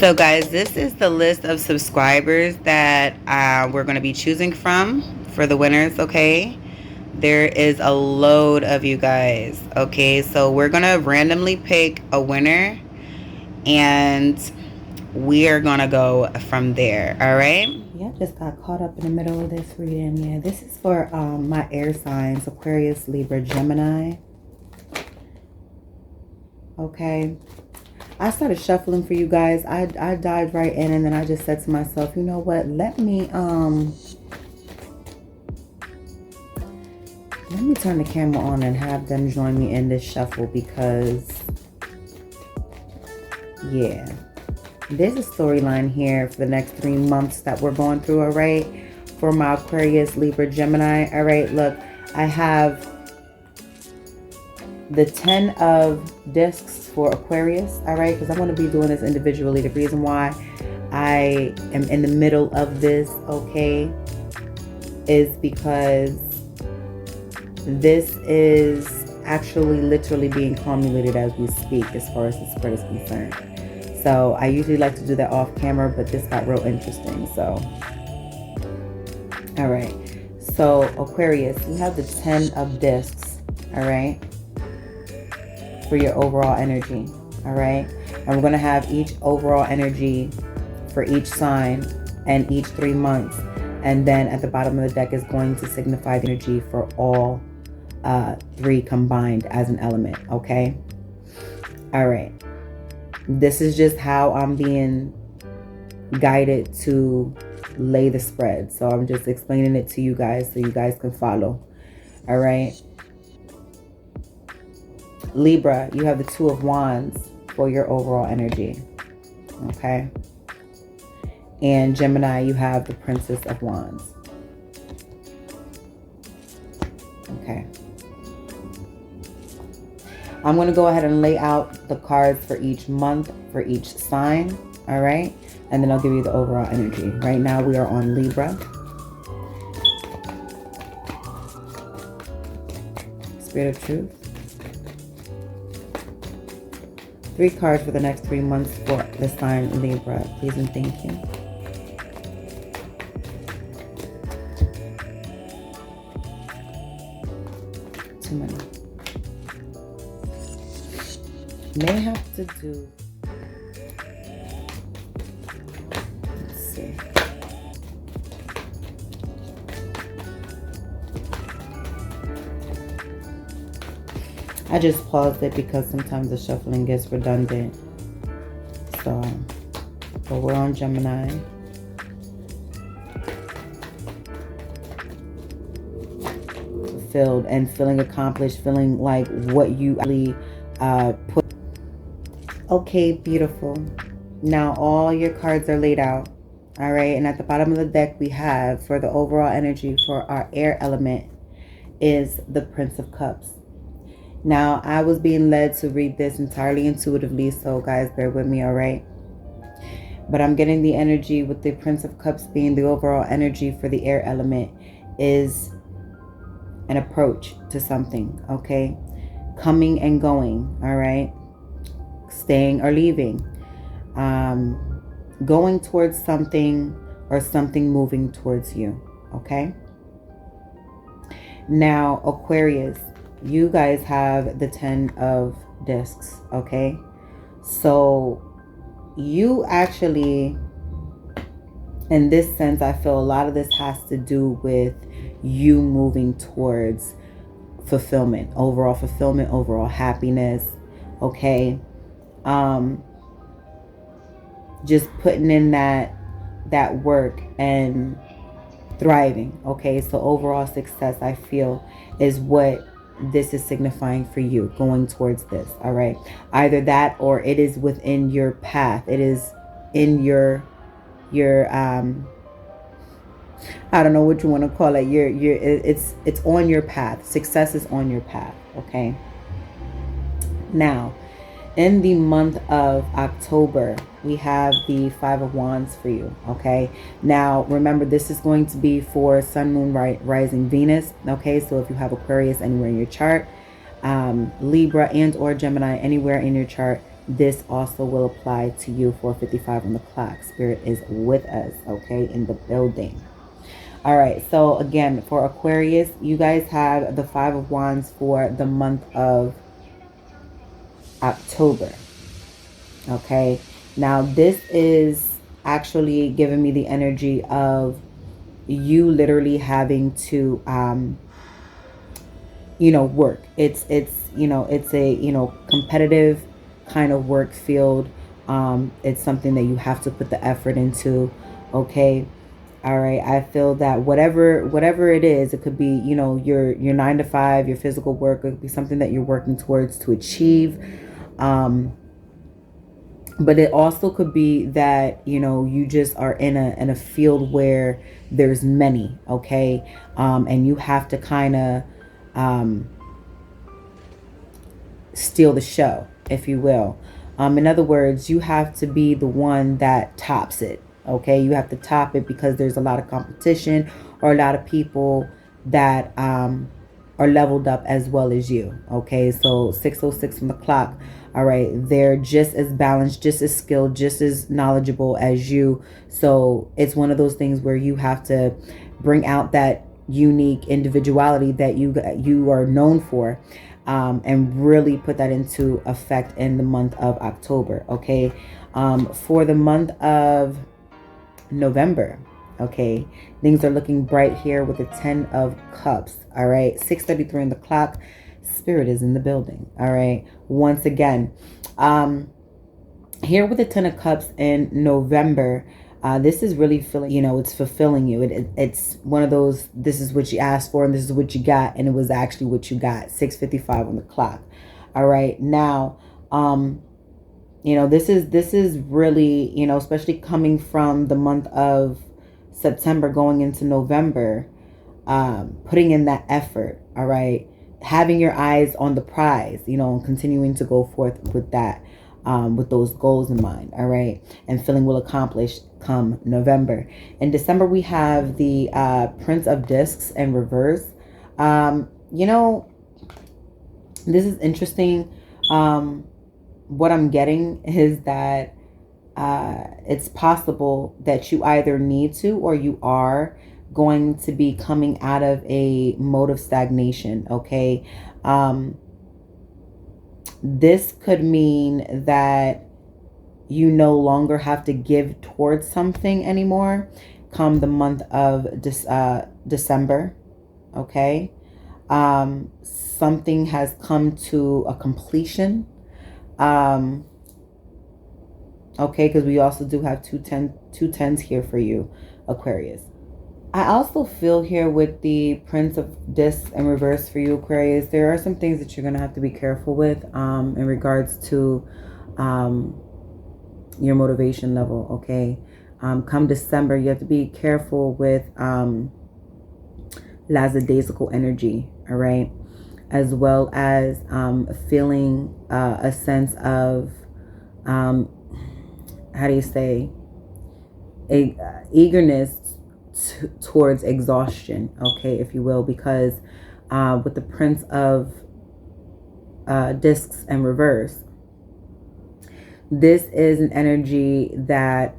So guys, this is the list of subscribers that we're going to be choosing from for the winners, okay? There is a load of you guys, okay? So we're going to randomly pick a winner and we are going to go from there, all right? Yeah, I just got caught up in the middle of this reading. Yeah, this is for my air signs, Aquarius, Libra, Gemini. Okay. I started shuffling for you guys. I dived right in, and then I just said to myself, you know what? Let me turn the camera on and have them join me in this shuffle, because yeah, there's a storyline here for the next 3 months that we're going through, all right? For my Aquarius, Libra, Gemini, all right? Look, I have the 10 of discs for Aquarius, all right? Because I'm going to be doing this individually. The reason why I am in the middle of this, okay, is because this is actually literally being formulated as we speak as far as the spread is concerned. So I usually like to do that off camera, but this got real interesting. So, all right. So Aquarius, you have the 10 of discs, all right, for your overall energy, all right? And we're going to have each overall energy for each sign and each 3 months. And then at the bottom of the deck is going to signify the energy for all 3 combined as an element, okay? All right. This is just how I'm being guided to lay the spread. So I'm just explaining it to you guys so you guys can follow. All right. Libra, you have the 2 of Wands for your overall energy. Okay. And Gemini, you have the Princess of Wands. Okay. I'm going to go ahead and lay out the cards for each month, for each sign, all right? And then I'll give you the overall energy. Right now we are on Libra. Spirit of Truth. 3 cards for the next 3 months for the sign Libra. Please and thank you. Too many. May have to do. Let's see. I just paused it because sometimes the shuffling gets redundant. So, but we're on Gemini. Fulfilled and feeling accomplished, feeling like what you really put. Okay, beautiful. Now all your cards are laid out. All right, and at the bottom of the deck we have, for the overall energy for our air element, is the Prince of Cups. Now, I was being led to read this entirely intuitively, so guys, bear with me, all right? But I'm getting the energy with the Prince of Cups being the overall energy for the air element is an approach to something, okay? Coming and going, all right? Staying or leaving. Going towards something or something moving towards you, okay? Now, Aquarius, you guys have the 10 of discs, okay? So you actually, in this sense, I feel a lot of this has to do with you moving towards fulfillment, overall happiness, okay? Just putting in that work and thriving, okay? So overall success, I feel, is what this is signifying for you, going towards this, all right? Either that or it is within your path. It is in your I don't know what you want to call it. It's on your path. Success is on your path, okay? Now, in the month of October, we have the 5 of Wands for you, okay? Now, remember, this is going to be for Sun, Moon, Rising, Venus, okay? So if you have Aquarius anywhere in your chart, Libra and or Gemini anywhere in your chart, this also will apply to you. 4:55 on the clock. Spirit is with us, okay, in the building. All right, so again, for Aquarius, you guys have the Five of Wands for the month of October. Okay, now this is actually giving me the energy of you literally having to work. It's it's a competitive kind of work field. It's something that you have to put the effort into. Okay. All right. I feel that whatever it is, it could be, your 9 to 5, your physical work. It could be something that you're working towards to achieve. But it also could be that, you just are in a field where there's many, okay? And you have to kind of steal the show, if you will. In other words, you have to be the one that tops it. Okay, you have to top it because there's a lot of competition or a lot of people that are leveled up as well as you. Okay, so 6:06 from the clock. All right, they're just as balanced, just as skilled, just as knowledgeable as you. So it's one of those things where you have to bring out that unique individuality that you are known for. And really put that into effect in the month of October. Okay, for the month of November, okay, things are looking bright here with the 10 of Cups. All right, 6:33 on the clock. Spirit is in the building. All right, once again, here with the 10 of Cups in November, this is really feeling, it's fulfilling you. It's one of those, this is what you asked for and this is what you got, and it was actually what you got. 6:55 on the clock. All right, now this is really, especially coming from the month of September going into November, putting in that effort. All right, having your eyes on the prize, and continuing to go forth with that, with those goals in mind. All right, and feeling will accomplish come November. In December, we have the Prince of Discs in reverse. This is interesting. What I'm getting is that it's possible that you either need to or you are going to be coming out of a mode of stagnation. Okay, this could mean that you no longer have to give towards something anymore come the month of December. Okay, something has come to a completion. Okay, because we also do have two tens here for you, Aquarius. I also feel here with the Prince of Discs in reverse for you, Aquarius, there are some things that you're going to have to be careful with in regards to your motivation level. Okay, come December, you have to be careful with lackadaisical energy. All right, as well as feeling a sense of how do you say, eagerness towards exhaustion, okay, if you will, because with the Prince of Discs and reverse, this is an energy that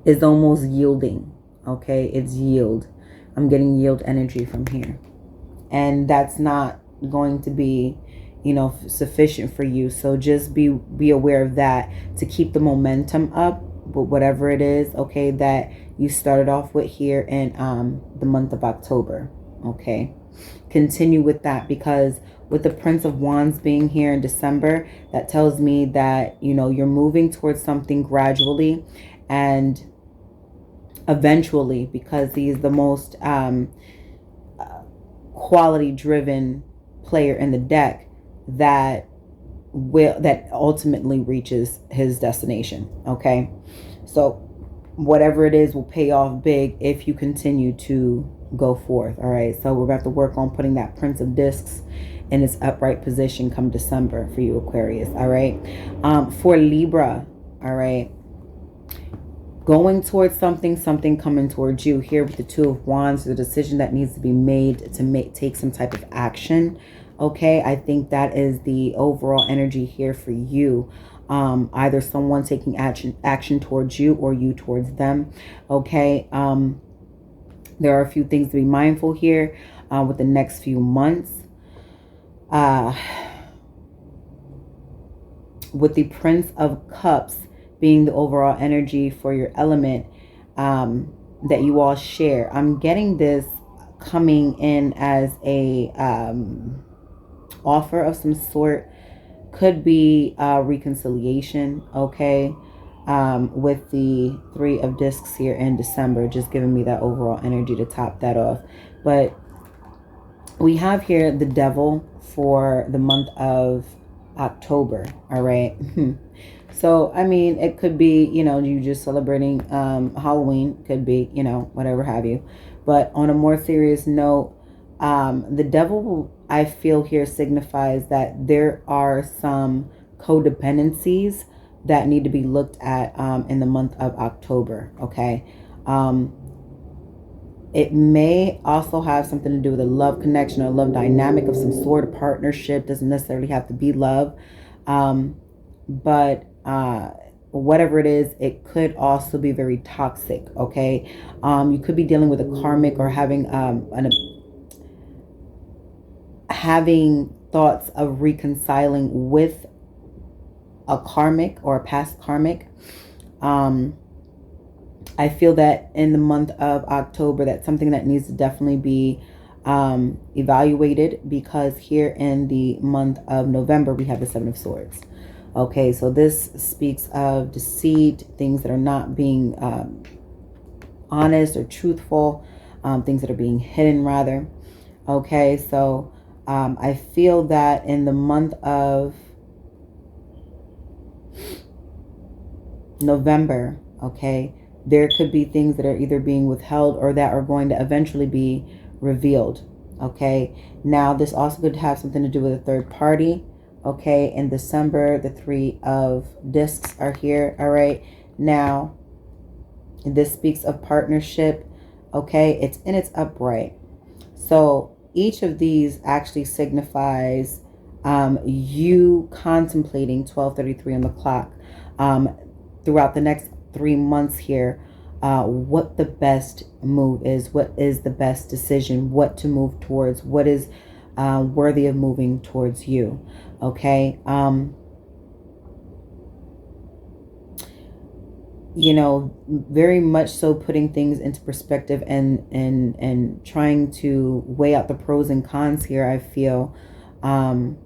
is almost yielding. Okay, it's yield. I'm getting yield energy from here, and that's not going to be sufficient for you. So just be aware of that to keep the momentum up with whatever it is, okay, that you started off with here in the month of October. Okay, continue with that, because with the Prince of Wands being here in December, that tells me that you're moving towards something gradually and eventually, because he's the most quality driven player in the deck, that ultimately reaches his destination. Okay, so whatever it is will pay off big if you continue to go forth. All right, so we're about to work on putting that Prince of Discs in its upright position come December for you, Aquarius. All right, for Libra, all right, going towards something coming towards you here with the Two of Wands, the decision that needs to be made to take some type of action. Okay, I think that is the overall energy here for you. Either someone taking action towards you or you towards them. Okay, there are a few things to be mindful here with the next few months. With the Prince of Cups being the overall energy for your element that you all share, I'm getting this coming in as a offer of some sort. Could be reconciliation, okay, with the Three of Discs here in December, just giving me that overall energy to top that off. But we have here the Devil for the month of October, all right? So, I mean, it could be, you know, you just celebrating Halloween, could be, you know, whatever have you. But on a more serious note, the Devil, I feel here, signifies that there are some codependencies that need to be looked at in the month of October, okay? It may also have something to do with a love connection or love dynamic of some sort of partnership. Doesn't necessarily have to be love. But whatever it is, it could also be very toxic, okay? You could be dealing with a karmic or having having thoughts of reconciling with a karmic or a past karmic. I feel that in the month of October, that's something that needs to definitely be evaluated, because here in the month of November, we have the Seven of Swords. Okay, so this speaks of deceit, things that are not being honest or truthful, things that are being hidden rather. Okay, so I feel that in the month of November, okay, there could be things that are either being withheld or that are going to eventually be revealed. Okay, now this also could have something to do with a third party. Okay, in December, the Three of Discs are here. All right, now this speaks of partnership. Okay, it's in its upright. So each of these actually signifies you contemplating 12:33 on the clock throughout the next 3 months here, what the best move is, what is the best decision, what to move towards, what is worthy of moving towards you. Okay, you know, very much so putting things into perspective and trying to weigh out the pros and cons here, I feel, and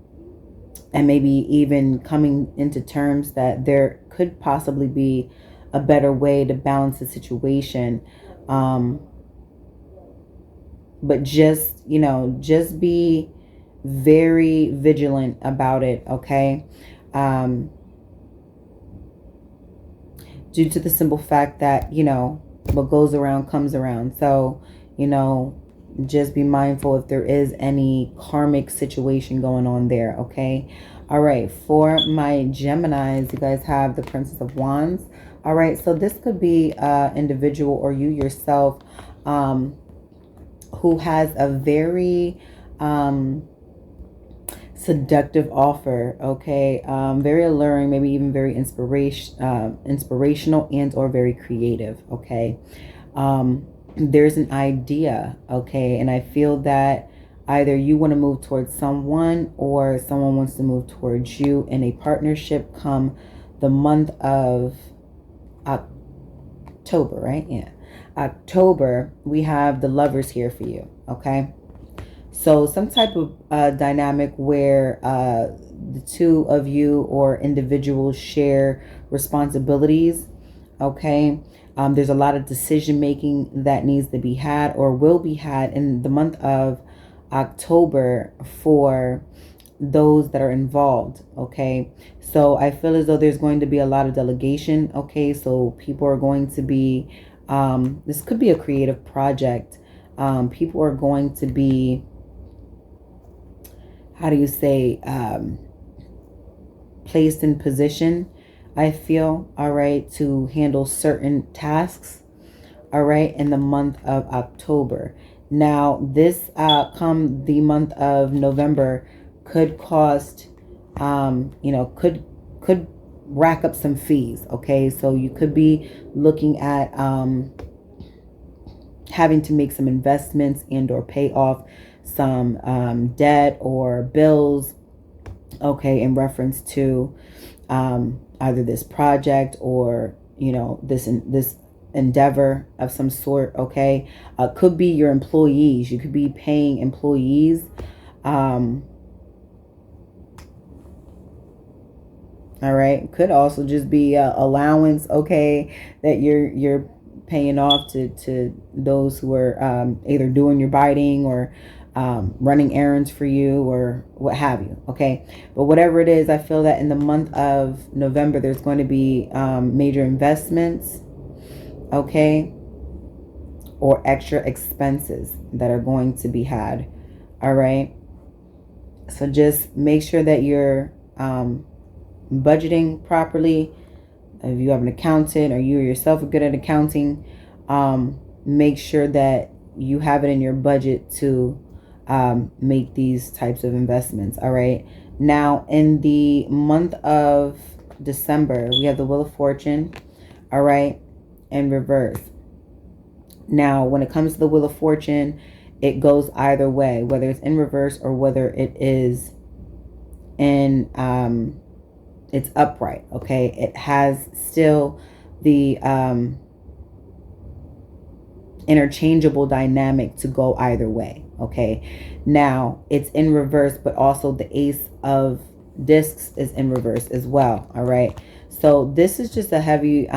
maybe even coming into terms that there could possibly be a better way to balance the situation. But just, you know, just be very vigilant about it, okay? Due to the simple fact that, you know, what goes around comes around. So, you know, just be mindful if there is any karmic situation going on there, okay? All right, for my Geminis, you guys have the Princess of Wands. All right, so this could be individual or you yourself who has a very seductive offer, okay? Very alluring, maybe even very inspirational and or very creative, okay? There's an idea, okay? And I feel that either you want to move towards someone or someone wants to move towards you in a partnership come the month of October, right? Yeah. October, we have the Lovers here for you, okay? So some type of dynamic where the two of you or individuals share responsibilities, okay? There's a lot of decision making that needs to be had or will be had in the month of October for those that are involved, okay? So I feel as though there's going to be a lot of delegation, okay? So people are going to be, this could be a creative project. People are going to be, how do you say, placed in position, I feel, all right, to handle certain tasks, all right, in the month of October. Now, this come the month of November, could cost, could rack up some fees. Okay, so you could be looking at having to make some investments and or pay off some debt or bills, okay, in reference to either this project or this endeavor of some sort. Okay, could be your employees. You could be paying employees. All right, could also just be allowance, okay, that you're paying off to those who are either doing your biting or running errands for you or what have you. Okay, but whatever it is, I feel that in the month of November there's going to be major investments, okay, or extra expenses that are going to be had. All right, so just make sure that you're budgeting properly. If you have an accountant or you yourself are good at accounting, make sure that you have it in your budget to make these types of investments. All right, now in the month of December we have the Wheel of Fortune, all right, in reverse. Now when it comes to the Wheel of Fortune, it goes either way, whether it's in reverse or whether it is in it's upright. Okay, it has still the interchangeable dynamic to go either way. Okay, now it's in reverse, but also the Ace of Discs is in reverse as well. All right, so this is just a heavy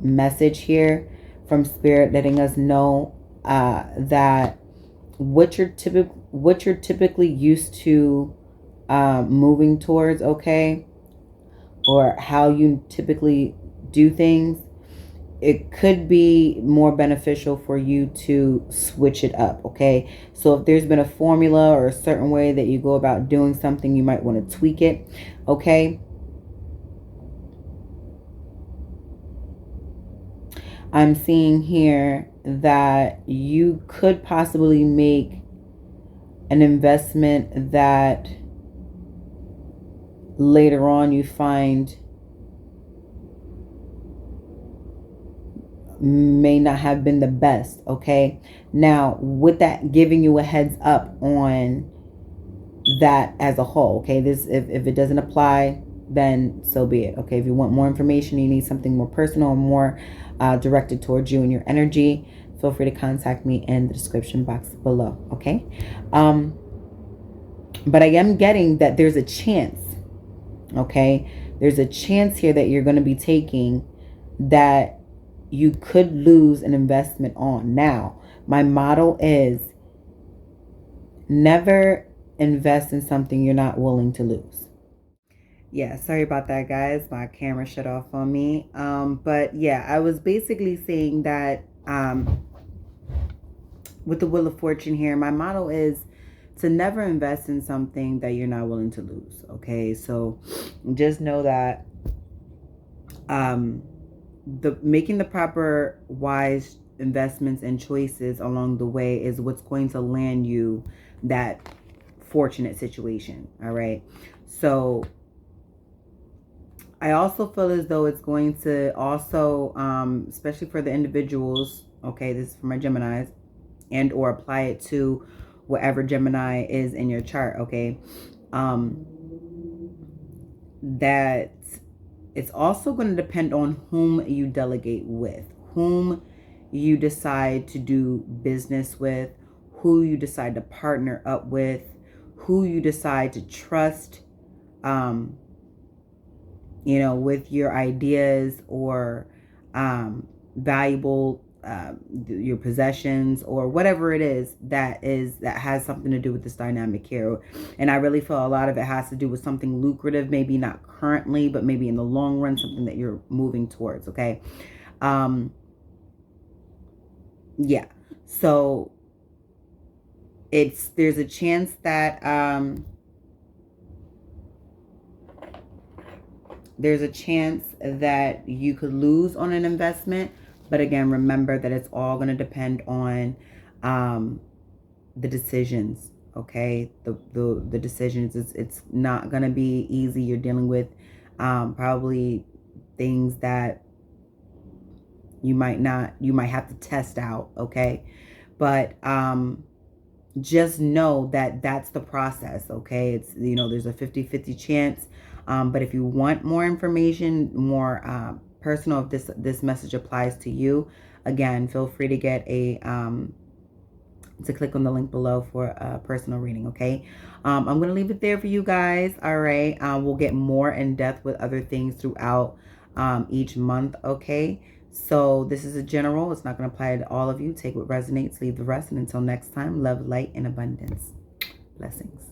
message here from Spirit, letting us know that what you're typically used to moving towards, okay, or how you typically do things, it could be more beneficial for you to switch it up. Okay, so if there's been a formula or a certain way that you go about doing something, you might want to tweak it. Okay, I'm seeing here that you could possibly make an investment that later on you find may not have been the best. Okay, now with that, giving you a heads up on that as a whole. Okay, this, if it doesn't apply, then so be it. Okay, if you want more information, you need something more personal, more directed towards you and your energy, feel free to contact me in the description box below. Okay, but I am getting that there's a chance. Okay, there's a chance here that you're going to be taking that you could lose an investment on. Now, my motto is never invest in something you're not willing to lose. Yeah, sorry about that, guys. My camera shut off on me. But yeah, I was basically saying that with the Wheel of Fortune here, my motto is to never invest in something that you're not willing to lose. Okay, so just know that making the proper wise investments and choices along the way is what's going to land you that fortunate situation. All right, so I also feel as though it's going to also especially for the individuals, okay, this is for my Geminis, and or apply it to whatever Gemini is in your chart. Okay, that it's also going to depend on whom you delegate with, whom you decide to do business with, who you decide to partner up with, who you decide to trust, with your ideas or valuable your possessions or whatever it is that has something to do with this dynamic here. And I really feel a lot of it has to do with something lucrative, maybe not currently, but maybe in the long run, something that you're moving towards. Okay, yeah, so there's a chance that you could lose on an investment. But again, remember that it's all going to depend on the decisions, okay? The decisions, it's not gonna be easy. You're dealing with probably things that you might have to test out, okay? But just know that that's the process, okay? It's, you know, there's a 50-50 chance. But if you want more information, more personal, if this message applies to you, again, feel free to get a to click on the link below for a personal reading, okay? I'm going to leave it there for you guys, all right? We'll get more in depth with other things throughout each month, okay? So this is a general. It's not going to apply to all of you. Take what resonates, leave the rest. And until next time, love, light, and abundance. Blessings.